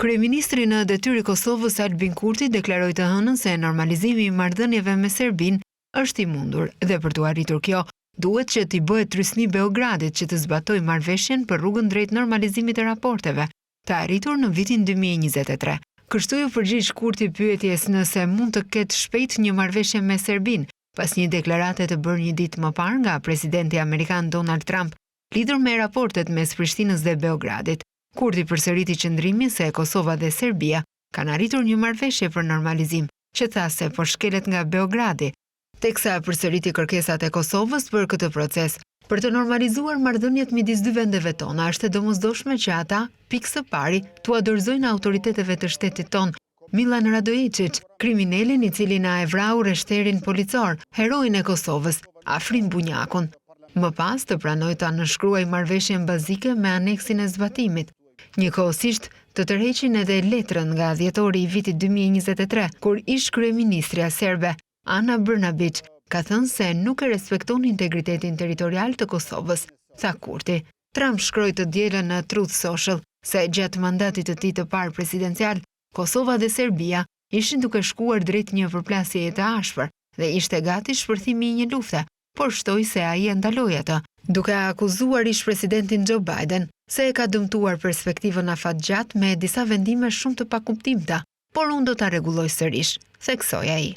Kryeministri në detyrë i Kosovës Albin Kurti deklaroi të hënën se normalizimi i marrëdhënieve me Serbinë është i mundur dhe për të arritur kjo, duhet që t'i bëhet trysni Beogradit që të zbatojë marrëveshjen për rrugën drejt normalizimit të raporteve, të arritur në vitin 2023. Kështu ju përgjigj Kurti pyetjes nëse mund të ketë shpejt një marrëveshje me Serbinë, pas një deklarate të bërë një ditë më parë nga presidenti amerikan Donald Trump, lidhur me raportet mes Prishtinës dhe Beogradit. Kurti përsëriti qëndrimin se Kosova dhe Serbia kanë arritur një marrëveshje për normalizim, që tha se po shkelet nga Beogradi, teksa përsëriti kërkesat e Kosovës për këtë proces. Për të normalizuar marrëdhëniet midis dy vendeve tona, është e domosdoshme që ata, pikë së pari, t'u dorëzojnë autoriteteve të shtetit ton. Milan Radojičić, kriminalin i cili na e vrau reshterin policor, heroin e Kosovës, Afrin Bunjakun. Më pas të pranoi ta nënshkruaj marrëveshjen bazike me aneksin e zbatimit. Njëkohësisht të tërheqin edhe letrën nga dhjetori i vitit 2023, kur ish kryeministrja serbe Ana Brnabić ka thënë se nuk e respekton integritetin territorial të Kosovës, tha Kurti. Trump shkroi të dielën në Truth Social se gjatë mandatit të tij të parë presidencial, Kosova dhe Serbia ishin duke shkuar drejt një përplasjeje të ashpër dhe ishte gati shpërthimi i një lufte, por shtoi se ai e ndaloi atë, duke akuzuar ish presidentin Joe Biden se e ka dëmtuar perspektivën afatgjatë me disa vendime shumë të pakuptimta, por unë do ta rregulloj sërish, theksoi ai.